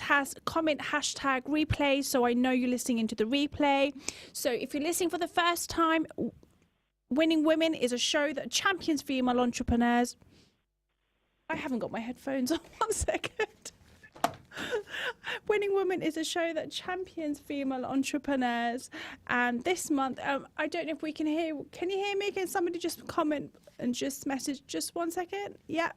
has comment hashtag replay, so I know you're listening into the replay. So if you're listening for the first time, Winning Women is a show that champions female entrepreneurs. I haven't got my headphones on. 1 second. Winning Women is a show that champions female entrepreneurs, and this month I don't know if we can hear. Can you hear me? Can somebody just comment and just message? Just 1 second. Yeah.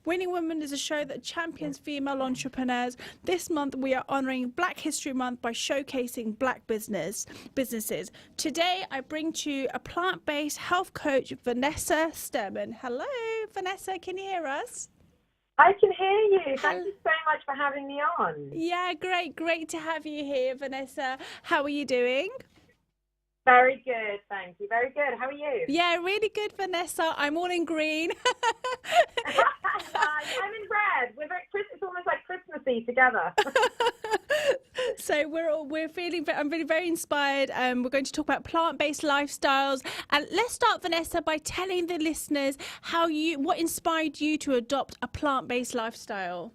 Winning Women is a show that champions female entrepreneurs. This month we are honouring Black History Month by showcasing Black businesses. Today I bring to you a plant-based health coach, Vanessa Sterman. Hello, Vanessa, can you hear us? I can hear you. Thank you so much for having me on. Yeah, great to have you here, Vanessa. How are you doing? Very good, thank you. Very good. How are you? Yeah, really good, Vanessa. I'm all in green. I'm in red. It's almost like Christmassy together. So I'm really very inspired. We're going to talk about plant-based lifestyles, and let's start, Vanessa, by telling the listeners what inspired you to adopt a plant-based lifestyle.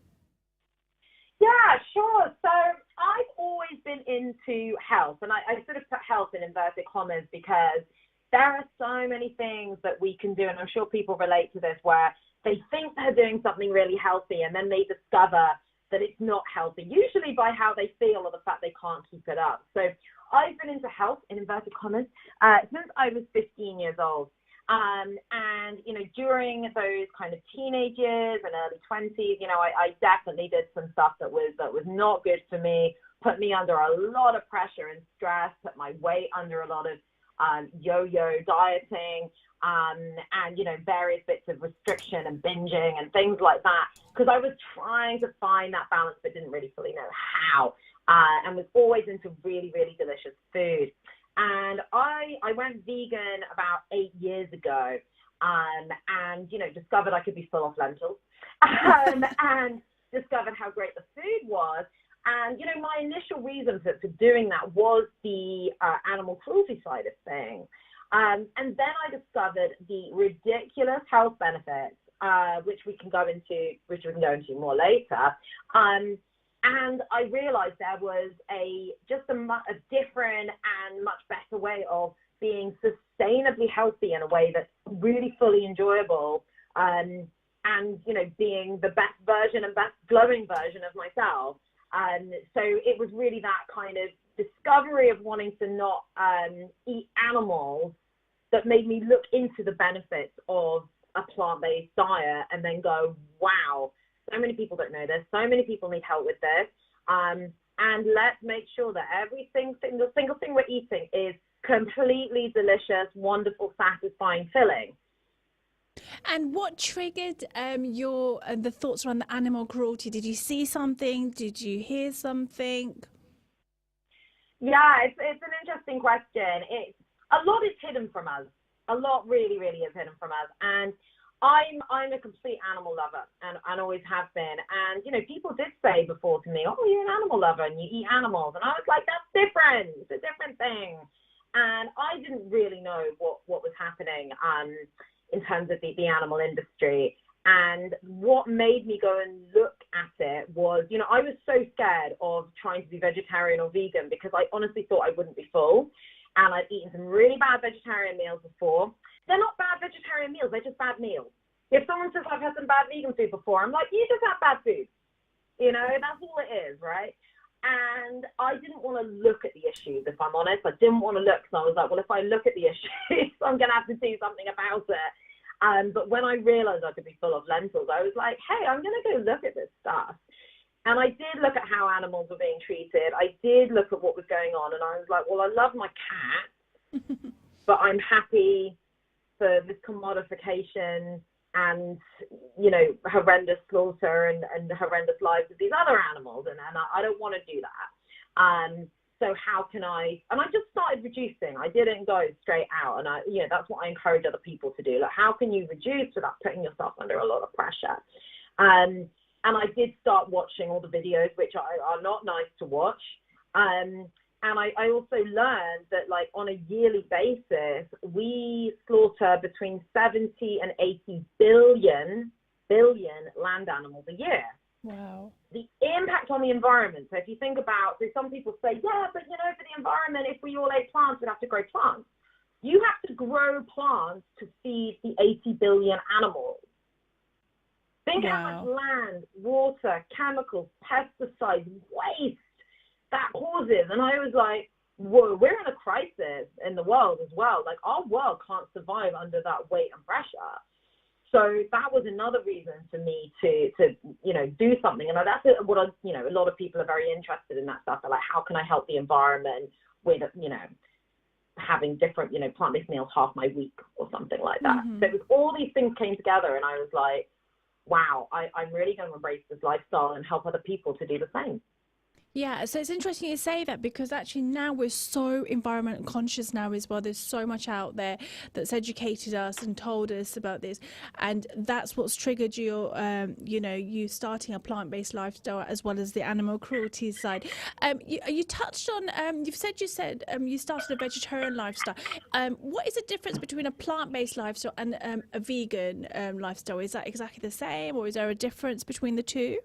Yeah, sure. So I've always been into health, and I sort of put health in inverted commas because there are so many things that we can do, and I'm sure people relate to this, where they think they're doing something really healthy and then they discover that it's not healthy, usually by how they feel or the fact they can't keep it up. So I've been into health, in inverted commas, since I was 15 years old. And, during those kind of teenage years and early 20s, I definitely did some stuff that was not good for me, put me under a lot of pressure and stress, put my weight under a lot of yo-yo dieting, and, various bits of restriction and binging and things like that, because I was trying to find that balance but didn't really fully know how, and was always into really, really delicious food. And I went vegan about 8 years ago, and, discovered I could be full of lentils, and discovered how great the food was. And, my initial reason for doing that was the animal cruelty side of things. And then I discovered the ridiculous health benefits, which we can go into more later. And I realized there was a different and much better way of being sustainably healthy in a way that's really fully enjoyable, and, being the best version and best glowing version of myself. So it was really that kind of discovery of wanting to not eat animals that made me look into the benefits of a plant-based diet and then go, wow, so many people don't know this. So many people need help with this. And let's make sure that the single thing we're eating is completely delicious, wonderful, satisfying, filling. And what triggered the thoughts around the animal cruelty? Did you see something? Did you hear something? Yeah, it's an interesting question. A lot is hidden from us. A lot really, really is hidden from us. And I'm a complete animal lover, and always have been. And, people did say before to me, oh, you're an animal lover and you eat animals. And I was like, that's different. It's a different thing. And I didn't really know what was happening in terms of the animal industry. And what made me go and look at it was, I was so scared of trying to be vegetarian or vegan because I honestly thought I wouldn't be full. And I'd eaten some really bad vegetarian meals before. They're not bad vegetarian meals, they're just bad meals. If someone says I've had some bad vegan food before, I'm like, you just have bad food. That's all it is, right? And I didn't want to look at the issues, if I'm honest. I didn't want to look, so I was like, well, if I look at the issues, I'm going to have to do something about it. But when I realized I could be full of lentils, I was like, hey, I'm going to go look at this stuff. And I did look at how animals were being treated. I did look at what was going on, and I was like, well, I love my cat, but I'm happy for this commodification and, horrendous slaughter and horrendous lives of these other animals, and I don't want to do that. So how can I, and I just started reducing. I didn't go straight out, and that's what I encourage other people to do. Like, how can you reduce without putting yourself under a lot of pressure? And I did start watching all the videos, which are not nice to watch. And I also learned that, like, on a yearly basis, we slaughter between 70 and 80 billion land animals a year. Wow. The impact on the environment. So if you think about, so some people say, yeah, but for the environment, if we all ate plants, we'd have to grow plants. You have to grow plants to feed the 80 billion animals. Think how much land, water, chemicals, pesticides, waste that causes. And I was like, whoa, we're in a crisis in the world as well. Like, our world can't survive under that weight and pressure. So that was another reason for me to do something. And that's what a lot of people are very interested in that stuff. They're like, how can I help the environment with, having different, plant-based meals half my week or something like that. So it was all these things came together, and I was like, wow, I'm really going to embrace this lifestyle and help other people to do the same. Yeah, so it's interesting you say that, because actually now we're so environment conscious now as well. There's so much out there that's educated us and told us about this, and that's what's triggered your, you starting a plant-based lifestyle as well as the animal cruelty side. You touched on, you said you started a vegetarian lifestyle. What is the difference between a plant-based lifestyle and a vegan lifestyle? Is that exactly the same, or is there a difference between the two?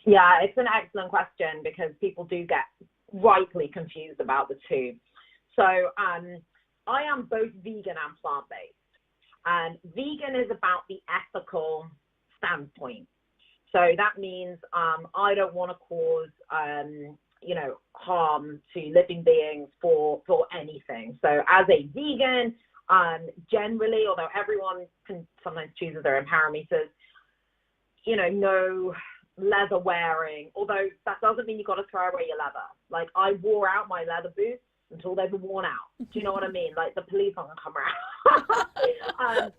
Yeah, it's an excellent question, because people do get rightly confused about the two. So I am both vegan and plant-based. And vegan is about the ethical standpoint. So that means I don't want to cause, harm to living beings for anything. So as a vegan, generally, although everyone can sometimes choose their own parameters, no leather wearing, although that doesn't mean you got to throw away your leather. Like, I wore out my leather boots until they were worn out. Do you know what I mean? Like, the police aren't gonna come around.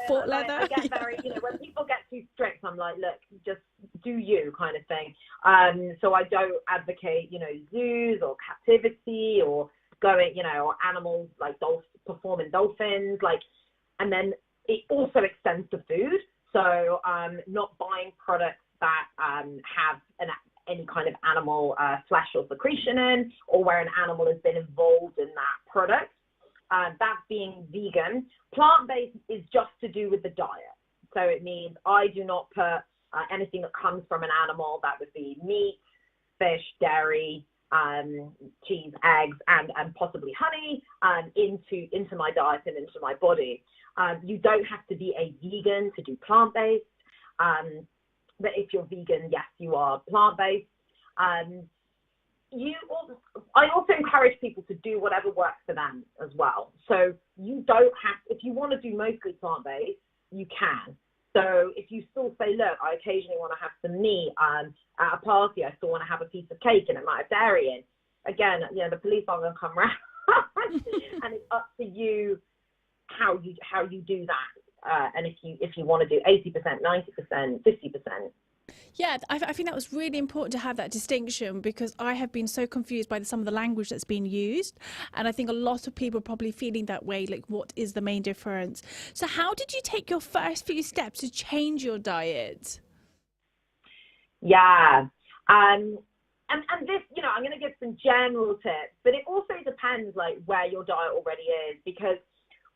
Fort leather. I get very, when people get too strict, I'm like, look, just do you, kind of thing. So I don't advocate, zoos or captivity or going, or animals like performing dolphins, like, and then it also extends to food. So not buying products that have any kind of animal flesh or secretion in, or where an animal has been involved in that product. That's being vegan. Plant-based is just to do with the diet. So it means I do not put anything that comes from an animal, that would be meat, fish, dairy, cheese, eggs, and possibly honey, into my diet and into my body. You don't have to be a vegan to do plant-based. But if you're vegan, yes, you are plant-based. I also encourage people to do whatever works for them as well. So you don't have, if you want to do mostly plant-based, you can. So if you still say, look, I occasionally want to have some meat, at a party, I still want to have a piece of cake and it might have dairy in. Again, the police aren't going to come around. And it's up to you how you do that. And if you want to do 80%, 90%, 50%. Yeah, I think that was really important to have that distinction, because I have been so confused by some of the language that's been used. And I think a lot of people are probably feeling that way, like, what is the main difference? So how did you take your first few steps to change your diet? Yeah. And this, I'm going to give some general tips, but it also depends, like, where your diet already is, because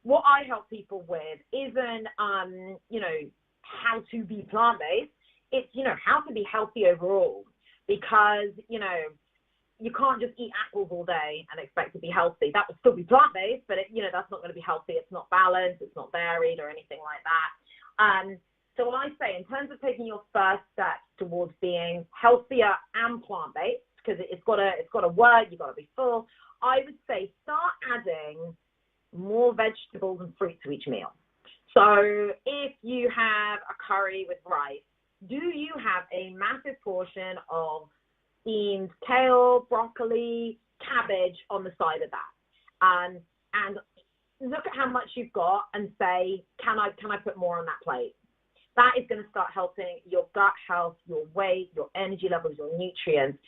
what I help people with isn't, how to be plant-based. It's, how to be healthy overall, because, you can't just eat apples all day and expect to be healthy. That would still be plant-based, but that's not going to be healthy. It's not balanced. It's not varied or anything like that. So I say, in terms of taking your first steps towards being healthier and plant-based, because it's got to work, you've got to be full, I would say start adding more vegetables and fruit to each meal. So if you have a curry with rice, do you have a massive portion of steamed kale, broccoli, cabbage on the side of that? And look at how much you've got and say, can I put more on that plate? That is going to start helping your gut health, your weight, your energy levels, your nutrients.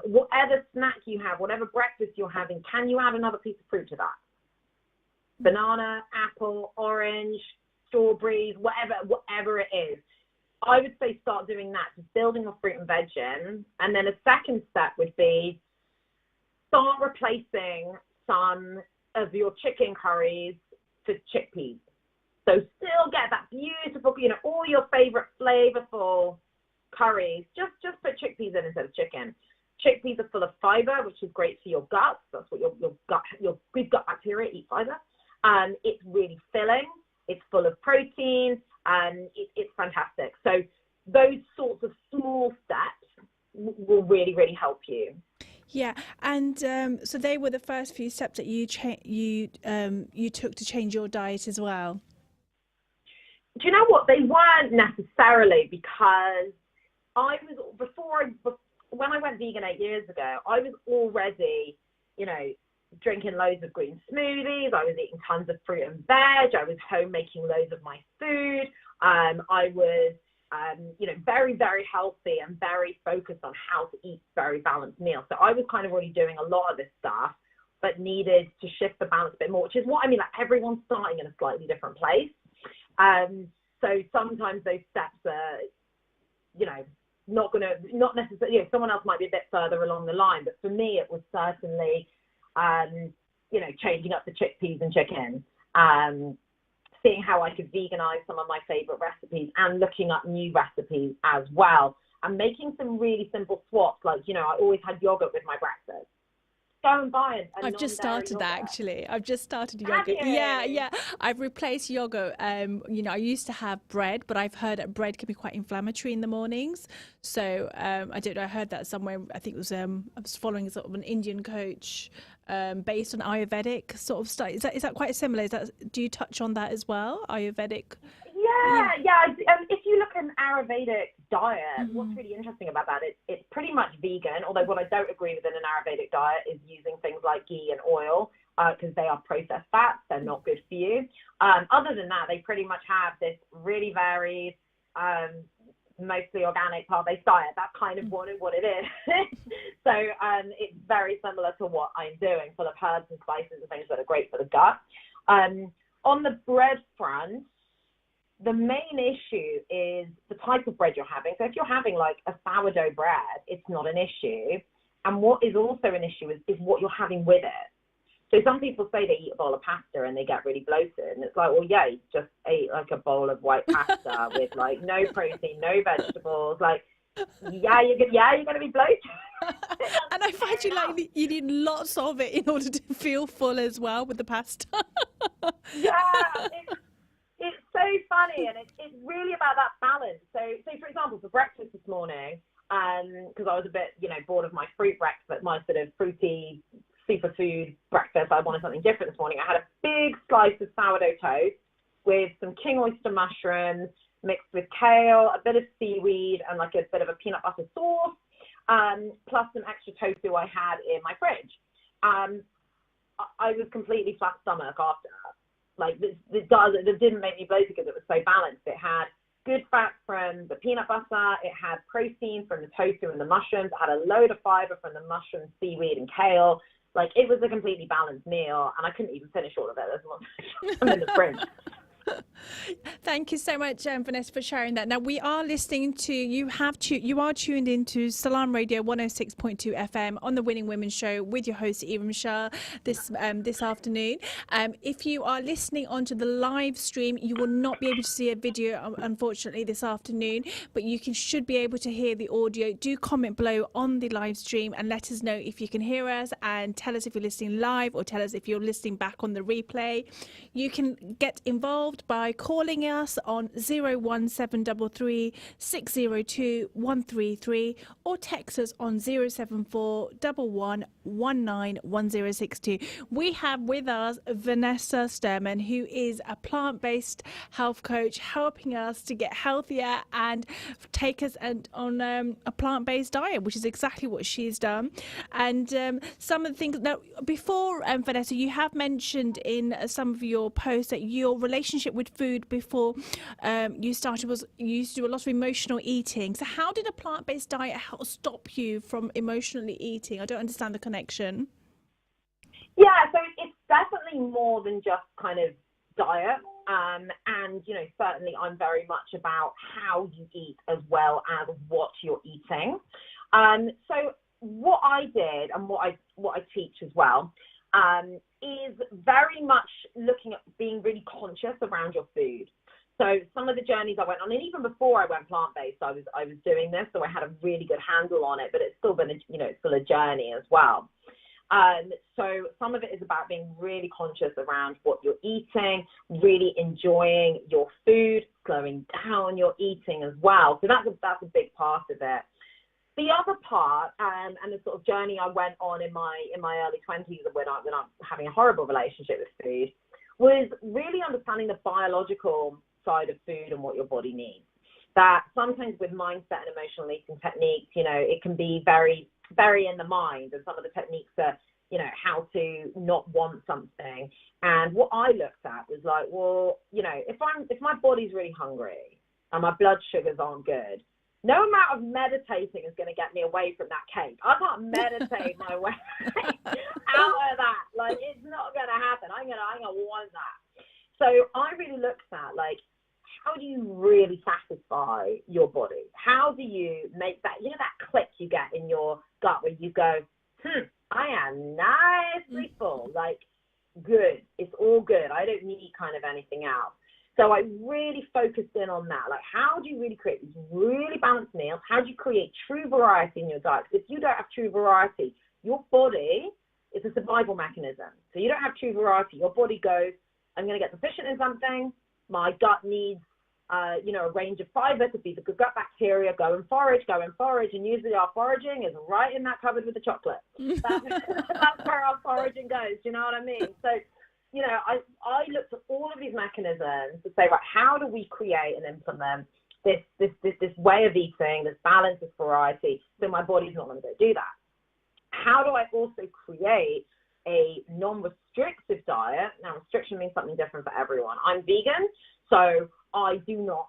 Whatever snack you have, whatever breakfast you're having, can you add another piece of fruit to that? Banana, apple, orange, strawberries, whatever it is. I would say start doing that, just building your fruit and veg in. And then a second step would be start replacing some of your chicken curries to chickpeas. So still get that beautiful, all your favorite flavorful curries, just put chickpeas in instead of chicken. Chickpeas are full of fiber, which is great for your guts. That's what your good gut bacteria eat, fiber. It's really filling. It's full of protein. It's fantastic. So those sorts of small steps will really, really help you. Yeah, and so they were the first few steps that you took to change your diet as well. Do you know what? They weren't necessarily, because when I went vegan 8 years ago, I was already, drinking loads of green smoothies. I was eating tons of fruit and veg. I was home making loads of my food. I was, very, very healthy and very focused on how to eat very balanced meals. So I was kind of already doing a lot of this stuff, but needed to shift the balance a bit more, which is what I mean. Like, everyone's starting in a slightly different place. So sometimes those steps are, not necessarily, someone else might be a bit further along the line, but for me, it was certainly, changing up the chickpeas and chicken, seeing how I could veganize some of my favorite recipes and looking up new recipes as well, and making some really simple swaps. Like, I always had yogurt with my breakfast. Go and buy it. I've just started yogurt. that, actually. I've just started yogurt. Yeah. I've replaced yogurt. I used to have bread, but I've heard that bread can be quite inflammatory in the mornings. So I don't know. I heard that somewhere. I think it was I was following sort of an Indian coach based on Ayurvedic sort of stuff. Is that quite similar? Do you touch on that as well? Ayurvedic. Yeah. If you look at an Ayurvedic diet, what's really interesting about that is it's pretty much vegan, although what I don't agree with in an Ayurvedic diet is using things like ghee and oil, because they are processed fats. They're not good for you. Other than that, they pretty much have this really varied, mostly organic plant-based diet. That's kind of what it is. So it's very similar to what I'm doing, full of herbs and spices and things that are great for the gut. On the bread front, the main issue is the type of bread you're having. So if you're having like a sourdough bread, it's not an issue. And what is also an issue is what you're having with it. So some people say they eat a bowl of pasta and they get really bloated. And it's like, well, yeah, you just ate like a bowl of white pasta with like no protein, no vegetables. Like, yeah, you're going to be bloated. And I find you need lots of it in order to feel full as well with the pasta. Yeah, it's so funny, and it's really about that balance. So for example, for breakfast this morning, because I was a bit, bored of my fruit breakfast, my sort of fruity superfood breakfast, I wanted something different this morning. I had a big slice of sourdough toast with some king oyster mushrooms mixed with kale, a bit of seaweed, and like a bit of a peanut butter sauce, plus some extra tofu I had in my fridge. I was completely flat stomach after. Like, it didn't make me bloated because it was so balanced. It had good fat from the peanut butter. It had protein from the tofu and the mushrooms. It had a load of fiber from the mushrooms, seaweed, and kale. Like, it was a completely balanced meal, and I couldn't even finish all of it. There's one I'm in the fridge. Thank you so much, Vanessa, for sharing that. Now, we are listening to, you are tuned into Salam Radio 106.2 FM on the Winning Women Show with your host, Iram Shah, this afternoon. If you are listening onto the live stream, you will not be able to see a video, unfortunately, this afternoon, but you should be able to hear the audio. Do comment below on the live stream and let us know if you can hear us, and tell us if you're listening live, or tell us if you're listening back on the replay. You can get involved by calling us on 01733 602 133 or text us on 074 11 191062. We have with us Vanessa Sturman, who is a plant-based health coach, helping us to get healthier and take us on a plant-based diet, which is exactly what she's done. And some of the things that before, Vanessa, you have mentioned in some of your posts that your relationship with food before you started was you used to do a lot of emotional eating. So how did a plant-based diet help stop you from emotionally eating? I don't understand the connection. Yeah, so it's definitely more than just kind of diet. And, certainly I'm very much about how you eat as well as what you're eating. So what I did, and what I teach as well, is very much looking at being really conscious around your food. So some of the journeys I went on, and even before I went plant-based, I was doing this, so I had a really good handle on it, but it's still been it's still a journey as well. So some of it is about being really conscious around what you're eating, really enjoying your food, slowing down your eating as well. So that's a big part of it. The other part, and the sort of journey I went on in my early 20s when I'm having a horrible relationship with food, was really understanding the biological side of food and what your body needs. That sometimes with mindset and emotional eating techniques, it can be very, very in the mind, and some of the techniques are, how to not want something. And what I looked at was like, well, if my body's really hungry and my blood sugars aren't good, no amount of meditating is going to get me away from that cake. I can't meditate my way out of that. Like, it's not going to happen. I'm gonna want that. So I really looked at, like, how do you really satisfy your body? How do you make that, that click you get in your gut where you go, I am nicely full, like, good. It's all good. I don't need kind of anything else. So I really focused in on that. Like, how do you really create these really balanced meals? How do you create true variety in your diet? Because if you don't have true variety, your body is a survival mechanism. So you don't have true variety. Your body goes, I'm going to get deficient in something. My gut needs, a range of fiber to feed the good gut bacteria. Go and forage. And usually our foraging is right in that cupboard with the chocolate. That's where our foraging goes. Do you know what I mean? So, I looked at all of these mechanisms to say, right, how do we create and implement this way of eating, this balance, this variety, so my body's not going to go do that? How do I also create a non-restrictive diet? Now, restriction means something different for everyone. I'm vegan, so I do not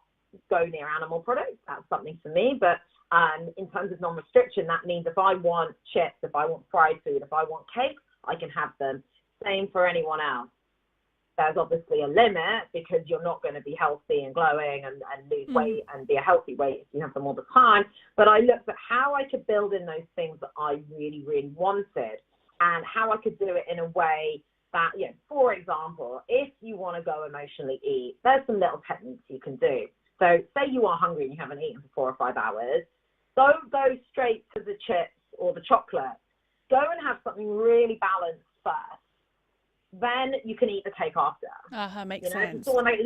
go near animal products. That's something for me. But in terms of non-restriction, that means if I want chips, if I want fried food, if I want cake, I can have them. Same for anyone else. There's obviously a limit because you're not going to be healthy and glowing and lose weight and be a healthy weight if you have them all the time. But I looked at how I could build in those things that I really, really wanted, and how I could do it in a way that, for example, if you want to go emotionally eat, there's some little techniques you can do. So say you are hungry and you haven't eaten for 4 or 5 hours, don't go straight to the chips or the chocolate. Go and have something really balanced first. Then you can eat the cake after. Makes sense. I'm not going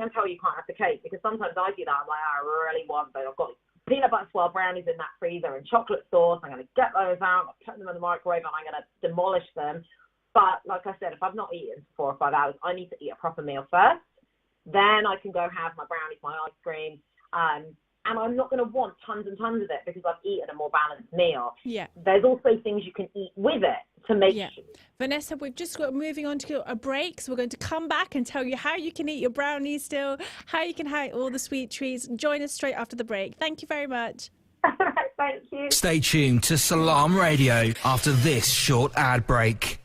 to tell you can't have the cake, because sometimes I do that. I'm like, I really want, but I've got peanut butter swirl brownies in that freezer and chocolate sauce. I'm going to get those out, put them in the microwave, and I'm going to demolish them. But like I said, if I've not eaten for 4 or 5 hours, I need to eat a proper meal first. Then I can go have my brownies, my ice cream, and I'm not going to want tons and tons of it because I've eaten a more balanced meal. Yeah. There's also things you can eat with it to make sure. Vanessa, we've just got moving on to a break, so we're going to come back and tell you how you can eat your brownies still, how you can have all the sweet treats. Join us straight after the break. Thank you very much. Thank you. Stay tuned to Salam Radio after this short ad break.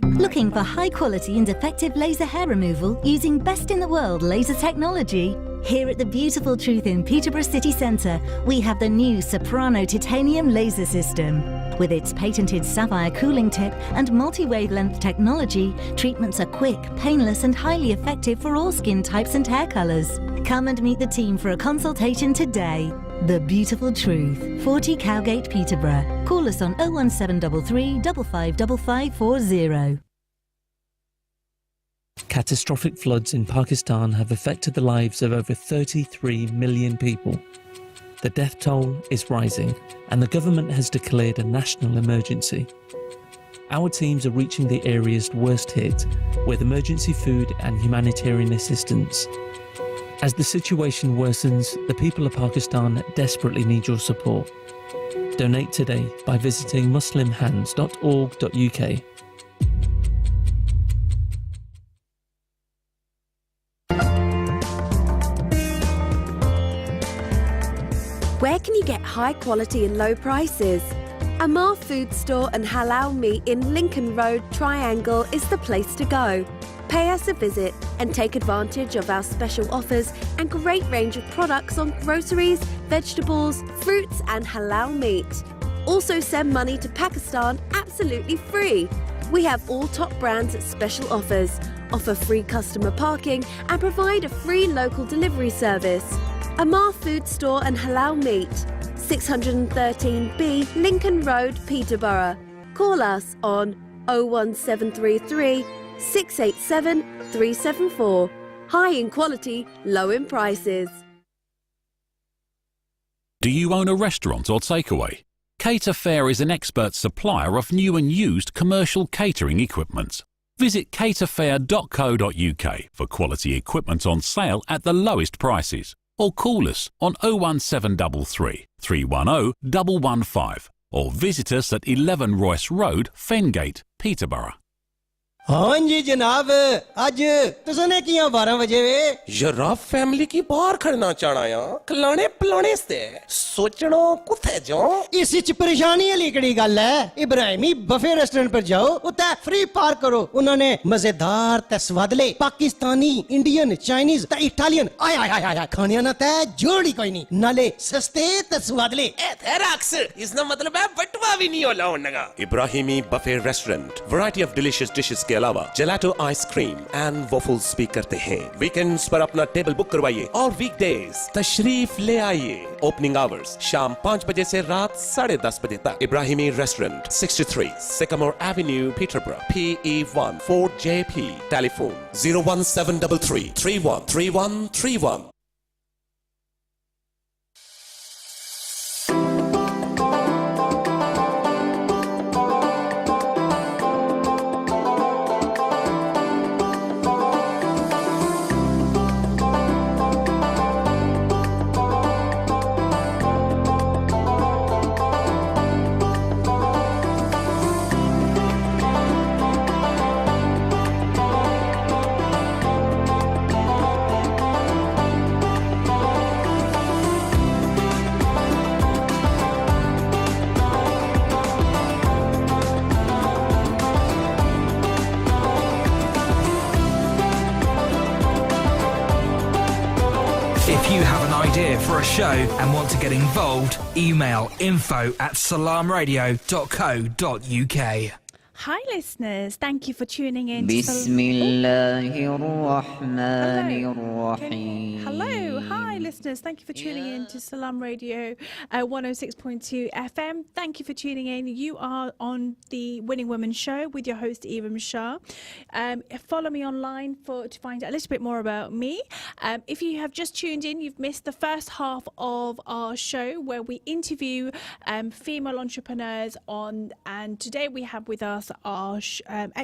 Looking for high-quality and effective laser hair removal using best-in-the-world laser technology? Here at the Beautiful Truth in Peterborough City Centre, we have the new Soprano Titanium Laser System. With its patented sapphire cooling tip and multi-wavelength technology, treatments are quick, painless and highly effective for all skin types and hair colours. Come and meet the team for a consultation today. The Beautiful Truth, 40 Cowgate, Peterborough. Call us on 01733 555540. Catastrophic floods in Pakistan have affected the lives of over 33 million people. The death toll is rising, and the government has declared a national emergency. Our teams are reaching the areas worst hit with emergency food and humanitarian assistance. As the situation worsens, the people of Pakistan desperately need your support. Donate today by visiting muslimhands.org.uk. Where can you get high quality and low prices? Amar Food Store and Halal Meat in Lincoln Road, Triangle is the place to go. Pay us a visit and take advantage of our special offers and great range of products on groceries, vegetables, fruits and halal meat. Also send money to Pakistan absolutely free. We have all top brands at special offers, offer free customer parking and provide a free local delivery service. Amar Food Store and Halal Meat, 613B Lincoln Road, Peterborough. Call us on 01733 687 374. High in quality, low in prices. Do you own a restaurant or takeaway? Cater Fair is an expert supplier of new and used commercial catering equipment. Visit caterfair.co.uk for quality equipment on sale at the lowest prices. Or call us on 01733 310 115 or visit us at 11 Royce Road, Fengate, Peterborough. हाँ जी जनाब आज तुसने किया 12 बजे वे यार family की बाहर खड़ना चाहना या खिलाने पिलाने से सोचनो कुथे जाओ इस च परेशानी वाली कड़ी गल है इब्राहिमी बफे रेस्टोरेंट पर जाओ उते फ्री पार्क करो उन्होंने मजेदार ते स्वादले पाकिस्तानी इंडियन चाइनीज ते इटालियन आय आय आय आय खाने ना ते जोड़ी कोई नहीं नाले सस्ते ते स्वादले ए थे रक्स इसका मतलब है बटवा भी नहीं होला होनेगा Ibrahimi buffet restaurant variety of delicious dishes के अलावा जेलाटो आइसक्रीम एंड वॉफल्स भी करते हैं वीकेंड्स पर अपना टेबल बुक करवाइए और वीकडेज तशरीफ ले आइए ओपनिंग आवर्स शाम 5 बजे से रात 10:30 बजे तक Ibrahimi restaurant 63 Sycamore Avenue Peterborough PE1 4JP telephone 01733 313131 If you have an idea for a show and want to get involved, email info@salamradio.co.uk. Hi, listeners. Thank you for tuning in. Hello. Hi, listeners. Thank you for tuning in to Salam Radio 106.2 FM. Thank you for tuning in. You are on the Winning Women show with your host, Iram Shah. Follow me online to find out a little bit more about me. If you have just tuned in, you've missed the first half of our show where we interview female entrepreneurs and today we have with us our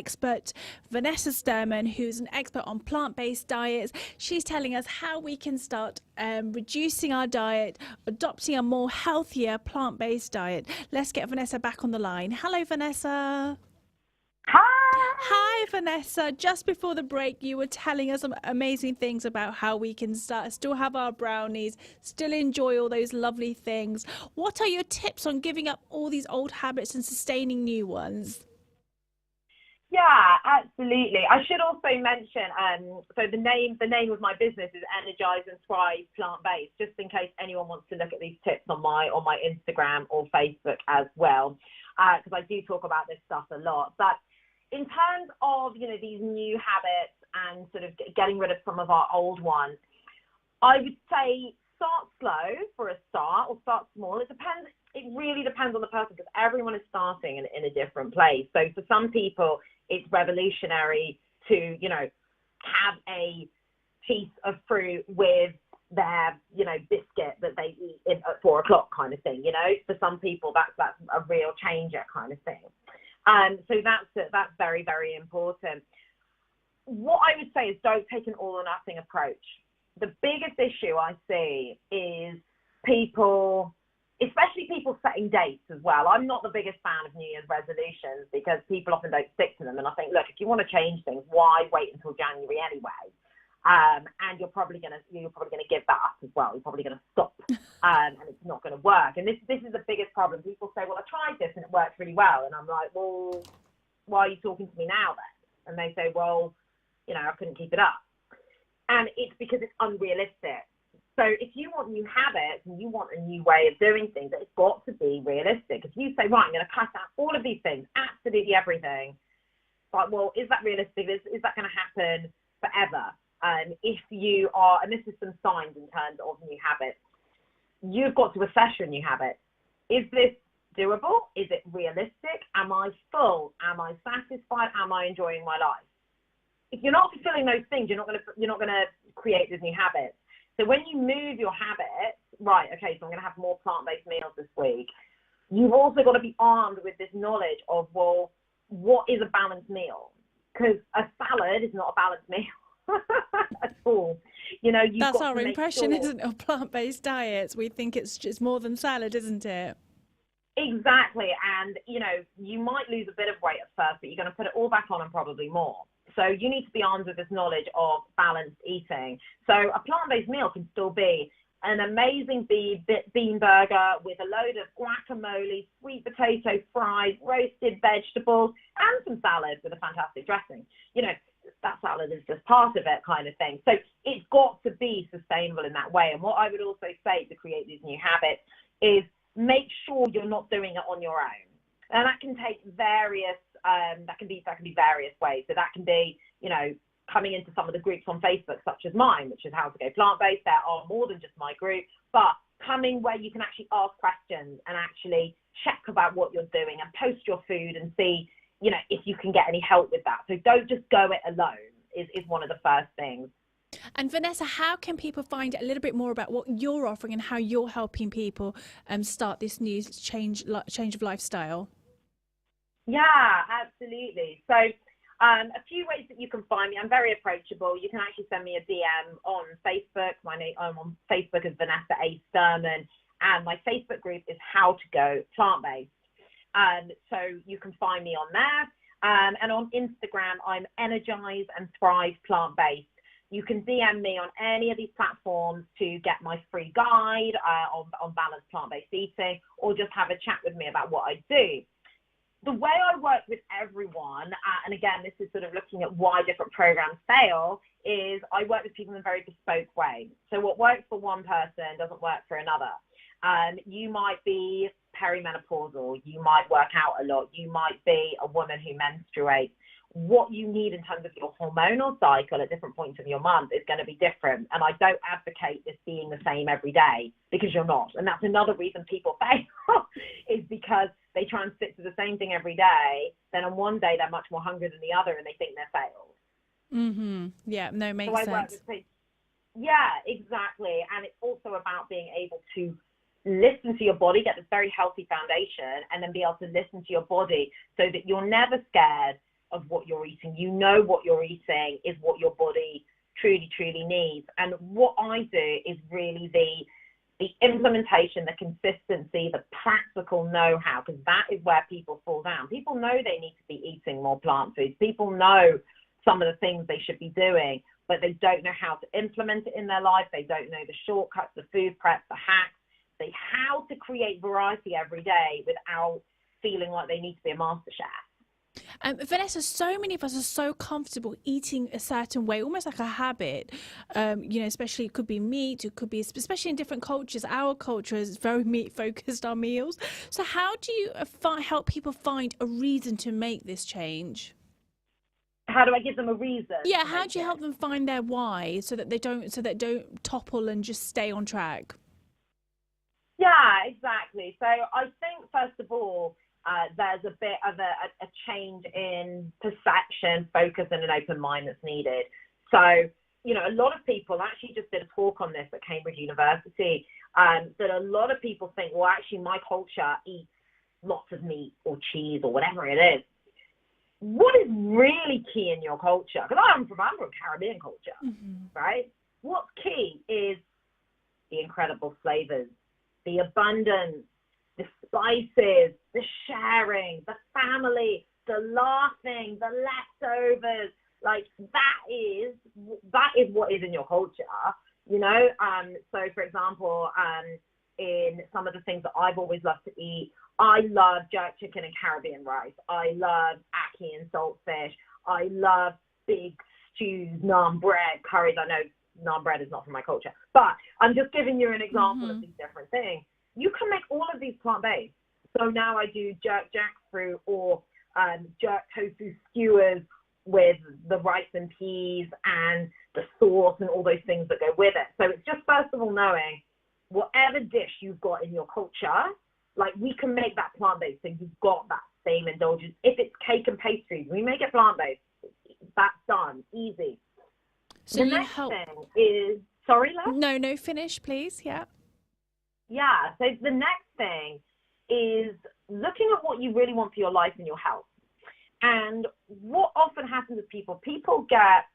expert Vanessa Sturman, who's an expert on plant-based diets. She's telling us how we can start reducing our diet, adopting a more healthier plant-based diet. Let's get Vanessa back on the line. Hello, Vanessa. Hi, Vanessa. Just before the break, you were telling us some amazing things about how we can still have our brownies, still enjoy all those lovely things. What are your tips on giving up all these old habits and sustaining new ones? Yeah, absolutely. I should also mention, so the name of my business is Energize and Thrive Plant Based, just in case anyone wants to look at these tips on my Instagram or Facebook as well, because I do talk about this stuff a lot. But in terms of, these new habits and sort of getting rid of some of our old ones, I would say start slow for a start, or start small. It really depends on the person, because everyone is starting in a different place. So for some people, it's revolutionary to, have a piece of fruit with their, biscuit that they eat at 4 o'clock kind of thing. For some people, that's a real changer kind of thing. So that's very, very important. What I would say is don't take an all or nothing approach. The biggest issue I see is people, especially people setting dates as well. I'm not the biggest fan of New Year's resolutions because people often don't stick to them. And I think, look, if you want to change things, why wait until January anyway? And you're probably gonna give that up as well. You're probably gonna stop, and it's not gonna work. And this is the biggest problem. People say, well, I tried this and it worked really well. And I'm like, well, why are you talking to me now then? And they say, well, I couldn't keep it up. And it's because it's unrealistic. So if you want new habits and you want a new way of doing things, it's got to be realistic. If you say, right, I'm going to cut out all of these things, absolutely everything, like, well, is that realistic? Is that going to happen forever? If you are, and this is some signs in terms of new habits, you've got to assess your new habits. Is this doable? Is it realistic? Am I full? Am I satisfied? Am I enjoying my life? If you're not fulfilling those things, you're not going to create these new habits. So when you move your habits, right, okay, so I'm going to have more plant-based meals this week, you've also got to be armed with this knowledge of, well, what is a balanced meal? Because a salad is not a balanced meal at all. You know, you've That's got our to make impression, sure... isn't it, of plant-based diets? We think it's just more than salad, isn't it? Exactly. And, you know, you might lose a bit of weight at first, but you're going to put it all back on and probably more. So you need to be armed with this knowledge of balanced eating. So a plant-based meal can still be an amazing bean burger with a load of guacamole, sweet potato fries, roasted vegetables, and some salad with a fantastic dressing. You know, that salad is just part of it, kind of thing. So it's got to be sustainable in that way. And what I would also say to create these new habits is make sure you're not doing it on your own. And that can take various, that can be various ways. So that can be, you know, coming into some of the groups on Facebook, such as mine, which is How to Go Plant-Based. There are more than just my group, but coming where you can actually ask questions and actually check about what you're doing and post your food and see, you know, if you can get any help with that. So don't just go it alone is one of the first things. And Vanessa, how can people find a little bit more about what you're offering and how you're helping people start this new change of lifestyle? Yeah, absolutely. So a few ways that you can find me. I'm very approachable. You can actually send me a DM on Facebook. I'm on Facebook as Vanessa A. Sturman, and my Facebook group is How to Go Plant-Based. So you can find me on there. And on Instagram, I'm Energize and Thrive Plant-Based. You can DM me on any of these platforms to get my free guide on balanced plant-based eating, or just have a chat with me about what I do. The way I work with everyone, and again, this is sort of looking at why different programs fail, is I work with people in a very bespoke way. So what works for one person doesn't work for another. You might be perimenopausal, you might work out a lot, you might be a woman who menstruates. What you need in terms of your hormonal cycle at different points of your month is going to be different. And I don't advocate this being the same every day, because you're not. And that's another reason people fail is because they try and stick to the same thing every day. Then on one day, they're much more hungry than the other and they think they're failed. Mm-hmm. Yeah, no, makes sense. Yeah, exactly. And it's also about being able to listen to your body, get this very healthy foundation, and then be able to listen to your body so that you're never scared of what you're eating. You know what you're eating is what your body truly, truly needs. And what I do is really the implementation, the consistency, the practical know-how, because that is where people fall down. People know they need to be eating more plant foods. People know some of the things they should be doing, but they don't know how to implement it in their life. They don't know the shortcuts, the food prep, the hacks, how to create variety every day without feeling like they need to be a master chef. Vanessa, so many of us are so comfortable eating a certain way, almost like a habit. You know, especially it could be meat, it could be, especially in different cultures. Our culture is very meat focused, our meals. So how do you help people find a reason to make this change? How do I give them a reason? Yeah, how do you help them find their why so that they don't topple and just stay on track? Yeah, exactly. So I think, first of all, there's a bit of a change in perception, focus, and an open mind that's needed. So, you know, a lot of people actually just did a talk on this at Cambridge University, that a lot of people think, well, actually, my culture eats lots of meat or cheese or whatever it is. What is really key in your culture? Because I'm from Caribbean culture, right? What's key is the incredible flavors, the abundance, the spices, the sharing, the family, the laughing, the leftovers. Like that is what is in your culture, you know? So for example, in some of the things that I've always loved to eat, I love jerk chicken and Caribbean rice. I love ackee and saltfish. I love big stews, naan bread, curries. I know naan bread is not from my culture, but I'm just giving you an example of these different things. You can make all of these plant-based. So now I do jerk jackfruit or jerk tofu skewers with the rice and peas and the sauce and all those things that go with it. So it's just first of all knowing whatever dish you've got in your culture, like we can make that plant-based, so you've got that same indulgence. If it's cake and pastries, we make it plant-based. That's done, easy. So the next thing is, sorry, Les? No, finish, please. Yeah. Yeah, so the next thing is looking at what you really want for your life and your health. And what often happens with people get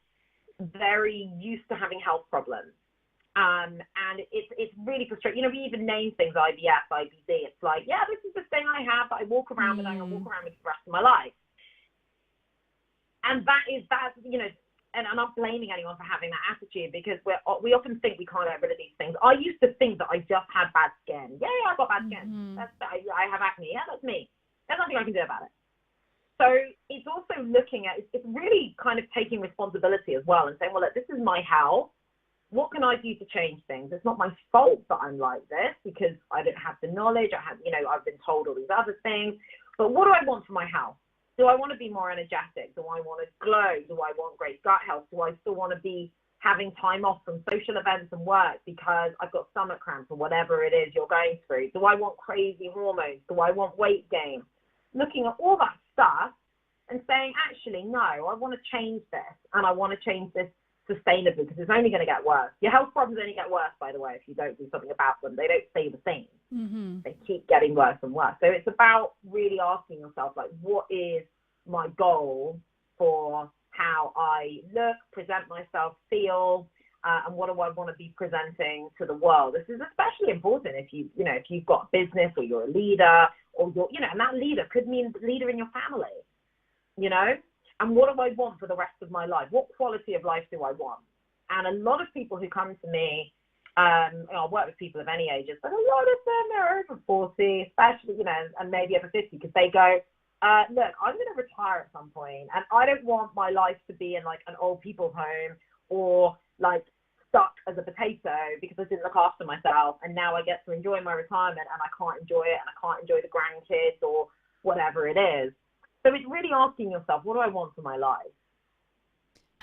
very used to having health problems. And it's really frustrating. You know, we even name things IBS, IBD. It's like, yeah, this is the thing I have that I walk around with, and I walk around with the rest of my life. And that's, you know, and I'm not blaming anyone for having that attitude, because we often think we can't get rid of these things. I used to think that I just had bad skin. Yeah, I got bad skin. I have acne. Yeah, that's me. There's nothing I can do about it. So it's also looking at, it's really kind of taking responsibility as well and saying, well, look, this is my health. What can I do to change things? It's not my fault that I'm like this, because I don't have the knowledge. I've been told all these other things. But what do I want for my health? Do I want to be more energetic? Do I want to glow? Do I want great gut health? Do I still want to be having time off from social events and work because I've got stomach cramps or whatever it is you're going through? Do I want crazy hormones? Do I want weight gain? Looking at all that stuff and saying, actually, no, I want to change this, and I want to change this sustainably, because it's only going to get worse. Your health problems only get worse, by the way, if you don't do something about them. They don't stay the same. Mm-hmm. They keep getting worse and worse. So it's about really asking yourself, like, what is my goal for how I look, present myself, feel, and what do I want to be presenting to the world? This is especially important if you've got business, or you're a leader, or and that leader could mean leader in your family, and what do I want for the rest of my life? What quality of life do I want? And a lot of people who come to me, I work with people of any ages, but a lot of them are over 40, especially, and maybe over 50, because they go, look, I'm going to retire at some point, and I don't want my life to be in like an old people's home, or like stuck as a potato because I didn't look after myself, and now I get to enjoy my retirement and I can't enjoy it, and I can't enjoy the grandkids or whatever it is. So it's really asking yourself, what do I want for my life?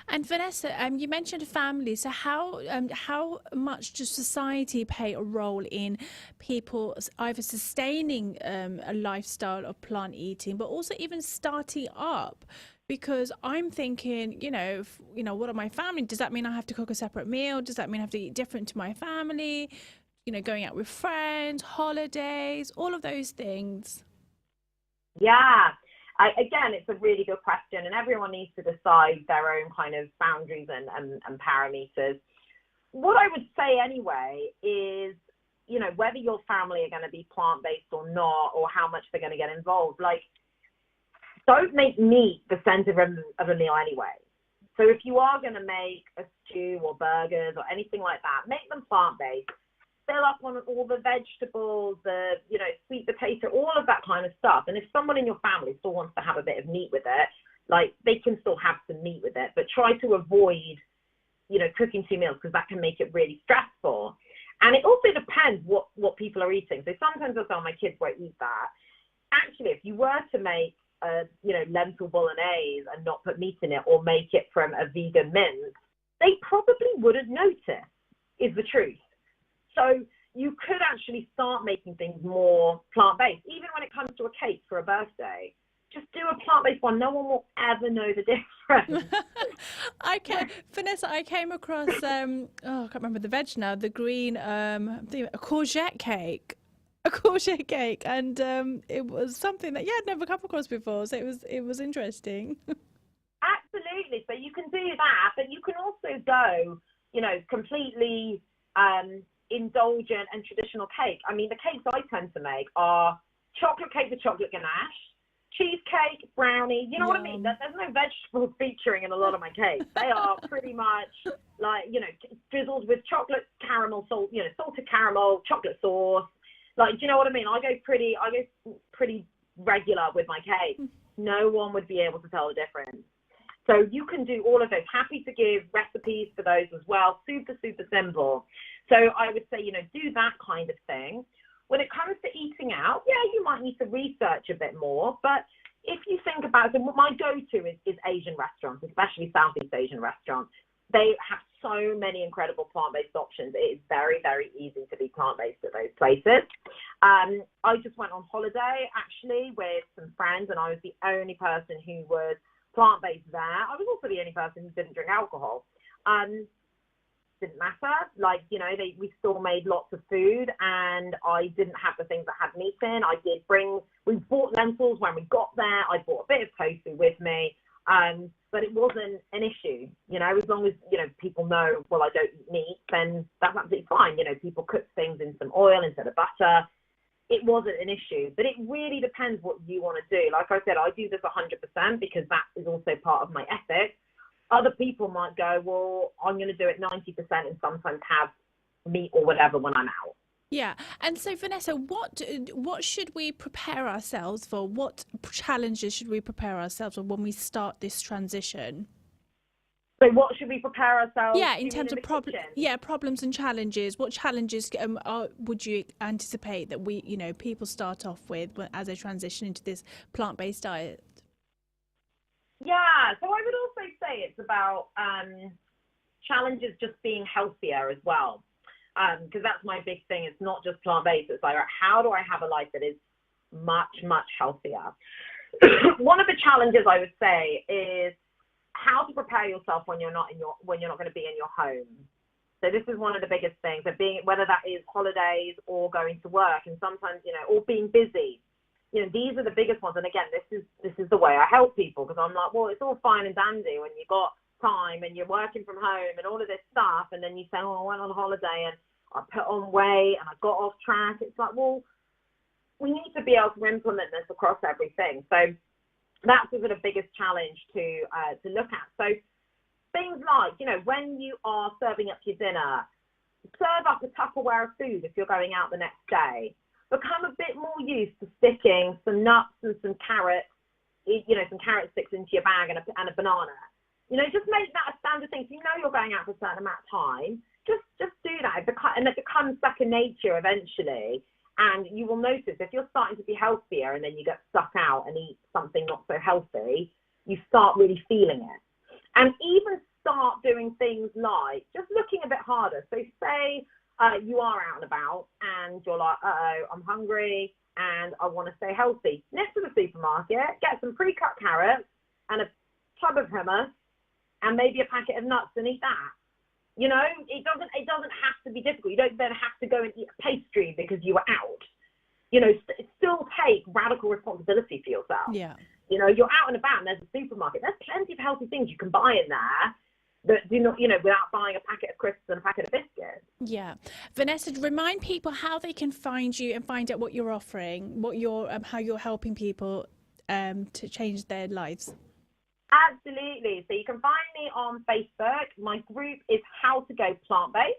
And Vanessa, you mentioned family. So how much does society play a role in people either sustaining a lifestyle of plant eating, but also even starting up? Because I'm thinking, what are my family? Does that mean I have to cook a separate meal? Does that mean I have to eat different to my family? Going out with friends, holidays, all of those things. Yeah. Again, it's a really good question, and everyone needs to decide their own kind of boundaries and parameters. What I would say anyway is, whether your family are going to be plant-based or not, or how much they're going to get involved, like, don't make meat the center of a meal anyway. So if you are going to make a stew or burgers or anything like that, make them plant-based. Fill up on all the vegetables, the sweet potato, all of that kind of stuff. And if someone in your family still wants to have a bit of meat with it, like, they can still have some meat with it, but try to avoid, cooking 2 meals, because that can make it really stressful. And it also depends what people are eating. So sometimes I'll tell my kids won't eat that. Actually, if you were to make a lentil bolognese and not put meat in it, or make it from a vegan mince, they probably wouldn't notice, is the truth. So you could actually start making things more plant-based, even when it comes to a cake for a birthday. Just do a plant-based one. No one will ever know the difference. Vanessa, I came across, I can't remember the veg now, the green, a courgette cake. A courgette cake, and it was something that I'd never come across before, so it was interesting. Absolutely. So you can do that, but you can also go, completely indulgent and traditional cake. I mean, the cakes I tend to make are chocolate cake with chocolate ganache, cheesecake, brownie. You know what I mean? There's no vegetables featuring in a lot of my cakes. They are pretty much like, drizzled with chocolate caramel, salted caramel, chocolate sauce. Like, do you know what I mean? I go pretty regular with my cake. No one would be able to tell the difference. So you can do all of those. Happy to give recipes for those as well. Super, super simple. So I would say, do that kind of thing. When it comes to eating out, you might need to research a bit more, but if you think about it, my go-to is Asian restaurants, especially Southeast Asian restaurants. They have so many incredible plant-based options. It is very, very easy to be plant-based at those places. I just went on holiday, actually, with some friends, and I was the only person who was plant-based there. I was also the only person who didn't drink alcohol. Didn't matter. Like, you know, we still made lots of food, and I didn't have the things that had meat in. We bought lentils when we got there. I bought a bit of tofu with me. But it wasn't an issue, you know, as long as, you know, people know, well, I don't eat meat, then that's absolutely fine. You know, people cook things in some oil instead of butter. It wasn't an issue, but it really depends what you want to do. Like I said, I do this 100% because that is also part of my ethic. Other people might go, well, I'm going to do it 90% and sometimes have meat or whatever when I'm out. Yeah. And so, Vanessa, what should we prepare ourselves for? What challenges should we prepare ourselves for when we start this transition? So what should we prepare ourselves? Yeah, in terms of problems and challenges. What challenges would you anticipate that people start off with as they transition into this plant-based diet? Yeah, so I would also say it's about challenges just being healthier as well. Because that's my big thing. It's not just plant-based. It's like, how do I have a life that is much, much healthier? One of the challenges I would say is how to prepare yourself when you're not going to be in your home. So this is one of the biggest things. Whether that is holidays or going to work, and sometimes, you know, or being busy. You know, these are the biggest ones. And again, this is the way I help people, because I'm like, well, it's all fine and dandy when you got time and you're working from home and all of this stuff, and then you say, oh, I went on holiday and I put on weight and I got off track. It's like, well, we need to be able to implement this across everything. So that's sort of the biggest challenge to look at. So things like, you know, when you are serving up your dinner, serve up a Tupperware of food if you're going out the next day. Become a bit more used to sticking some nuts and some carrots, you know, some carrot sticks into your bag and a banana. You know, just make that a standard thing. So you know you're going out for a certain amount of time. Just do that. And it becomes second nature eventually. And you will notice if you're starting to be healthier and then you get stuck out and eat something not so healthy, you start really feeling it. And even start doing things like just looking a bit harder. So say you are out and about and you're like, I'm hungry and I want to stay healthy. Next to the supermarket, get some pre-cut carrots and a tub of hummus and maybe a packet of nuts and eat that. You know, it doesn't have to be difficult. You don't then have to go and eat a pastry because you were out. You know, still take radical responsibility for yourself. Yeah. You know, you're out and about and there's a supermarket. There's plenty of healthy things you can buy in there that do not, you know, without buying a packet of crisps and a packet of biscuits. Yeah. Vanessa, remind people how they can find you and find out what you're offering, what you're, how you're helping people to change their lives. Absolutely. So you can find me on Facebook. My group is How to Go Plant-Based.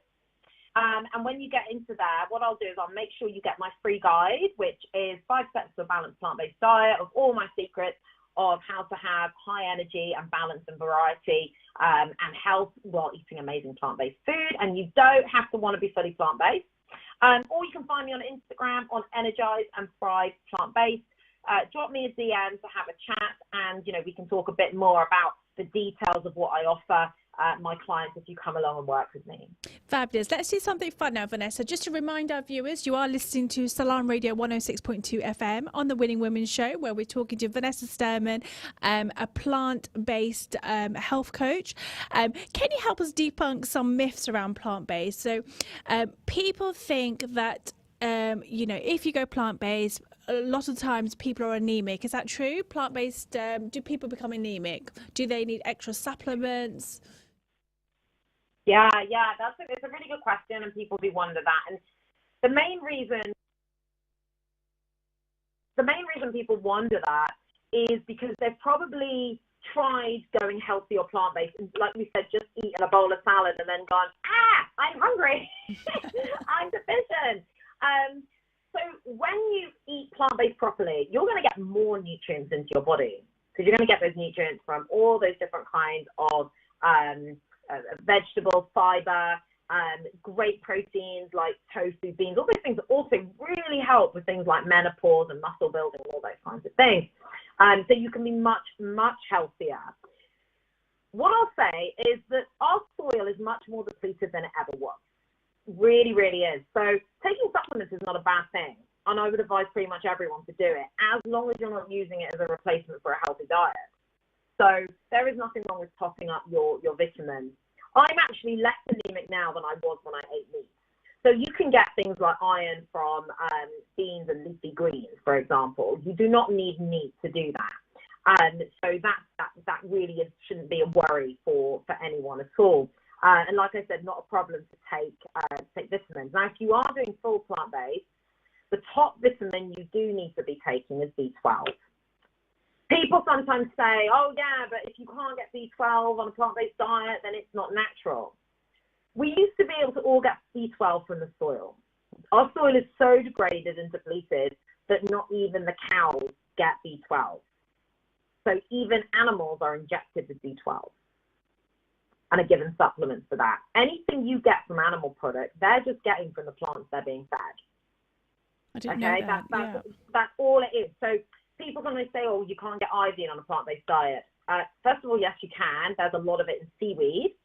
And when you get into there, what I'll do is I'll make sure you get my free guide, which is 5 steps to a balanced plant-based diet of all my secrets of how to have high energy and balance and variety and health while eating amazing plant-based food. And you don't have to want to be fully plant-based. Or you can find me on Instagram on Energize and Thrive Plant-Based. Drop me a DM to have a chat, and, you know, we can talk a bit more about the details of what I offer my clients if you come along and work with me. Fabulous. Let's do something fun now, Vanessa. Just to remind our viewers, you are listening to Salon Radio 106.2 FM on the Winning Women Show, where we're talking to Vanessa Sturman, a plant-based health coach. Can you help us debunk some myths around plant-based? So people think that, you know, if you go plant-based, a lot of times people are anemic. Is that true? Plant-based, do people become anemic? Do they need extra supplements? Yeah, it's a really good question, and people do wonder that. And the main reason people wonder that is because they've probably tried going healthy or plant-based, and like we said, just eating a bowl of salad and then gone, I'm hungry, I'm deficient. So when you eat plant-based properly, you're going to get more nutrients into your body, because you're going to get those nutrients from all those different kinds of vegetables, fiber, great proteins like tofu, beans. All those things also really help with things like menopause and muscle building, all those kinds of things. So you can be much, much healthier. What I'll say is that our soil is much more depleted than it ever was. Really, really is. So taking supplements is not a bad thing. And I would advise pretty much everyone to do it, as long as you're not using it as a replacement for a healthy diet. So there is nothing wrong with topping up your vitamins. I'm actually less anemic now than I was when I ate meat. So you can get things like iron from beans and leafy greens, for example. You do not need meat to do that. So that really shouldn't be a worry for anyone at all. And like I said, not a problem to take vitamins. Now, if you are doing full plant-based, the top vitamin you do need to be taking is B12. People sometimes say, oh, yeah, but if you can't get B12 on a plant-based diet, then it's not natural. We used to be able to all get B12 from the soil. Our soil is so degraded and depleted that not even the cows get B12. So even animals are injected with B12 and are given supplements for that. Anything you get from animal products, they're just getting from the plants they're being fed. I didn't know that. That's all it is. So people can say, oh, you can't get iodine on a plant-based diet. First of all, yes, you can. There's a lot of it in seaweed.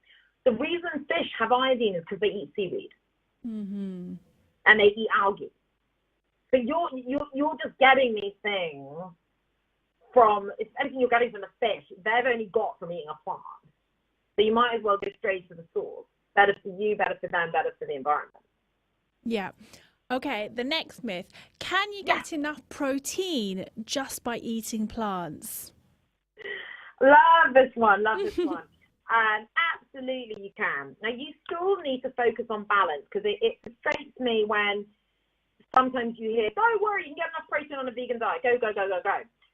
The reason fish have iodine is because they eat seaweed. Mm-hmm. And they eat algae. So you're just getting these things from, if anything you're getting from a fish, they've only got from eating a plant. So you might as well go straight to the source. Better for you, better for them, better for the environment. Yeah. Okay, the next myth. Can you get enough protein just by eating plants? Love this one. Absolutely you can. Now, you still need to focus on balance, because it frustrates me when sometimes you hear, don't worry, you can get enough protein on a vegan diet. Go.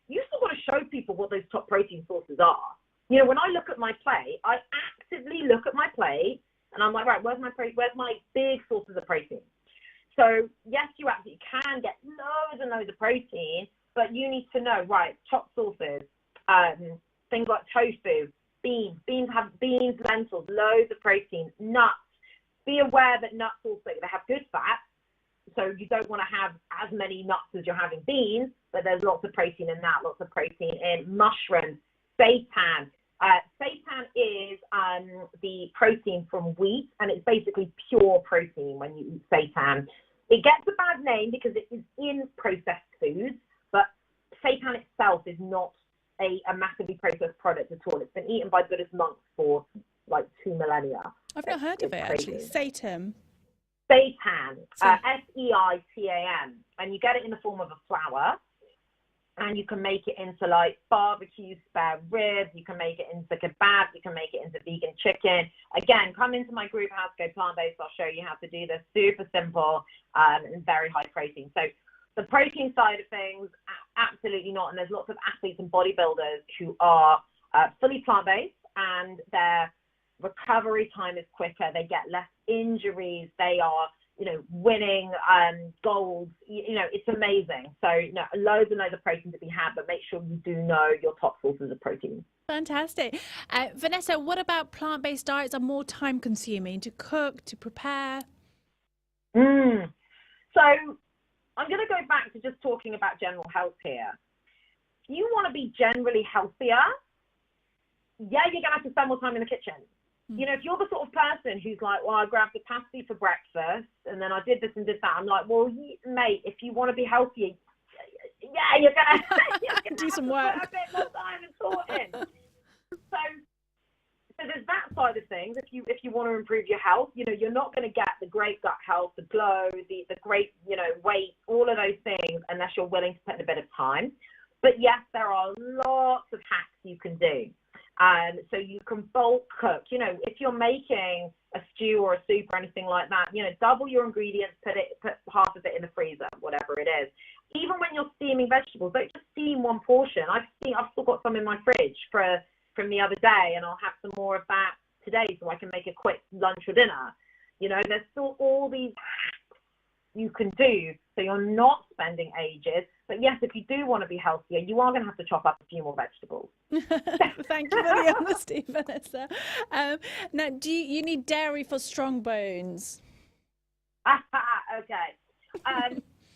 You still got to show people what those top protein sources are. You know, when I look at my plate, I actively look at my plate and I'm like, right, where's my big sources of protein? So yes, you absolutely can get loads and loads of protein, but you need to know, right, top sources, things like tofu, beans, lentils, loads of protein, nuts. Be aware that nuts also, they have good fat. So you don't want to have as many nuts as you're having beans, but there's lots of protein in that, lots of protein in mushrooms, seitan. Seitan is the protein from wheat, and it's basically pure protein when you eat seitan. It gets a bad name because it is in processed foods, but seitan itself is not a massively processed product at all. It's been eaten by Buddhist monks for like 2 millennia. I've not heard of it, actually. Seitan. Seitan, Seitan, and you get it in the form of a flour, and you can make it into like barbecue spare ribs, you can make it into kebab, you can make it into vegan chicken. Again, come into my group, How to Go Plant-Based, I'll show you how to do this. Super simple and very high protein. So the protein side of things, absolutely not. And there's lots of athletes and bodybuilders who are fully plant-based, and their recovery time is quicker. They get less injuries. They are, winning gold. It's amazing. So, loads and loads of protein to be had, but make sure you do know your top sources of protein. Fantastic. Vanessa, what about plant-based diets are more time-consuming to cook, to prepare? So I'm going to go back to just talking about general health here. If you want to be generally healthier, you're going to have to spend more time in the kitchen. If you're the sort of person who's like, well, I grabbed the pasty for breakfast and then I did this and did that, I'm like, well, mate, if you want to be healthier, you're gonna do some work. Put a bit more time and thought in. So there's that side of things. If you want to improve your health, you're not going to get the great gut health, the glow, the great, weight, all of those things, unless you're willing to put in a bit of time. But yes, there are lots of hacks you can do. So you can bulk cook. If you're making a stew or a soup or anything like that, double your ingredients, put half of it in the freezer, whatever it is. Even when you're steaming vegetables, don't just steam one portion. I've still got some in my fridge from the other day, and I'll have some more of that today so I can make a quick lunch or dinner. There's still all these hacks you can do so you're not spending ages. But yes, if you do want to be healthier, you are going to have to chop up a few more vegetables. Thank you for the honesty, Vanessa. Now, do you need dairy for strong bones? Okay.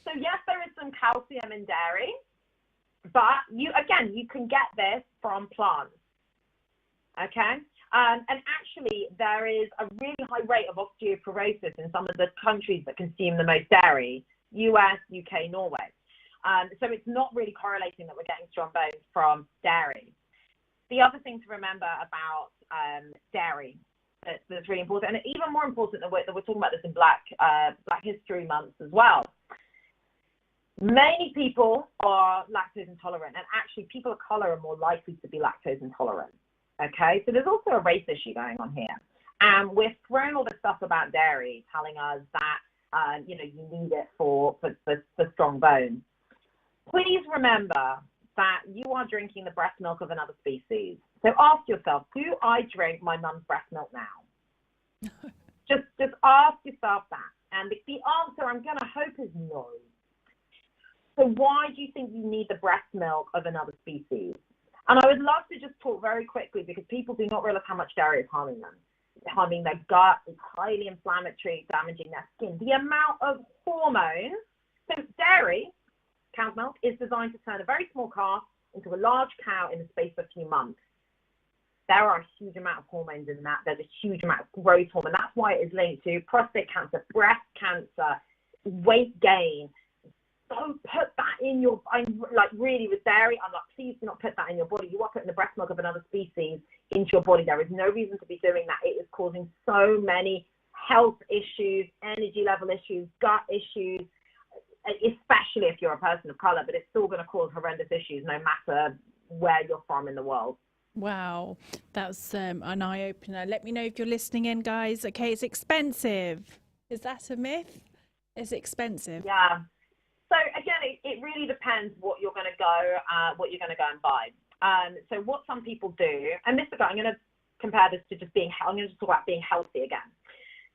So yes, there is some calcium in dairy, But you can get this from plants. Okay? And actually, there is a really high rate of osteoporosis in some of the countries that consume the most dairy, US, UK, Norway. So it's not really correlating that we're getting strong bones from dairy. The other thing to remember about dairy that's really important, and even more important that we're talking about this in Black History Month as well. Many people are lactose intolerant, and actually people of color are more likely to be lactose intolerant. Okay, so there's also a race issue going on here, and we're throwing all this stuff about dairy, telling us that you need it for strong bones. Please remember that you are drinking the breast milk of another species. So ask yourself, do I drink my mum's breast milk now? just ask yourself that. And the answer, I'm going to hope, is no. So why do you think you need the breast milk of another species? And I would love to just talk very quickly, because people do not realize how much dairy is harming them. It's harming their gut, it's highly inflammatory, damaging their skin. The amount of hormones, so dairy, cow's milk, is designed to turn a very small calf into a large cow in the space of a few months. There are a huge amount of hormones in that. There's a huge amount of growth hormone. That's why it is linked to prostate cancer, breast cancer, weight gain. Don't put that in your, really with dairy, I'm like, please do not put that in your body. You are putting the breast milk of another species into your body. There is no reason to be doing that. It is causing so many health issues, energy level issues, gut issues, especially if you're a person of color, but it's still going to cause horrendous issues no matter where you're from in the world. Wow, that's an eye-opener. Let me know if you're listening in, guys. Okay, it's expensive. Is that a myth? It's expensive. Yeah. So again, it really depends what you're going to go and buy. So what some people do, and I'm going to compare this to just being. I'm going to just talk about being healthy again.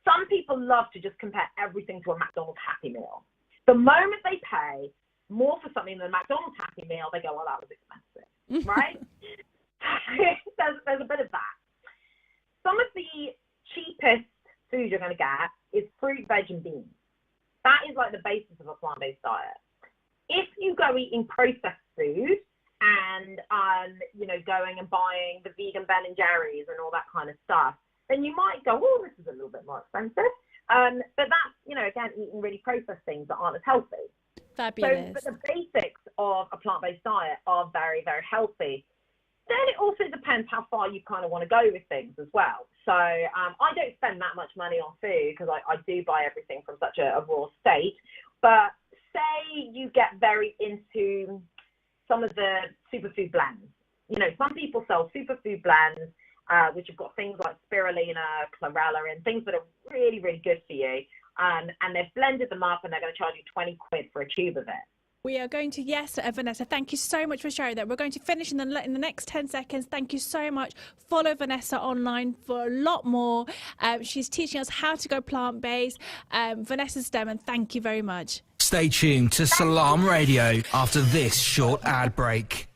Some people love to just compare everything to a McDonald's Happy Meal. The moment they pay more for something than a McDonald's Happy Meal, they go, "Well, that was expensive," right? there's a bit of that. Some of the cheapest food you're going to get is fruit, veg, and beans. That is like the basis of a plant-based diet. If you go eating processed food and going and buying the vegan Ben and Jerry's and all that kind of stuff, then you might go, "Oh, this is a little bit more expensive." But that's, again, eating really processed things that aren't as healthy. Fabulous. So, but the basics of a plant-based diet are very, very healthy. Then it also depends how far you kind of want to go with things as well. So I don't spend that much money on food because I do buy everything from such a raw state. But say you get very into some of the superfood blends. Some people sell superfood blends, which have got things like spirulina, chlorella, and things that are really, really good for you. And they've blended them up and they're going to charge you 20 quid for a tube of it. We are going to, yes, Vanessa, thank you so much for sharing that. We're going to finish in the next 10 seconds. Thank you so much. Follow Vanessa online for a lot more. She's teaching us how to go plant-based. Vanessa Stemmen, thank you very much. Stay tuned to Salam Radio after this short ad break.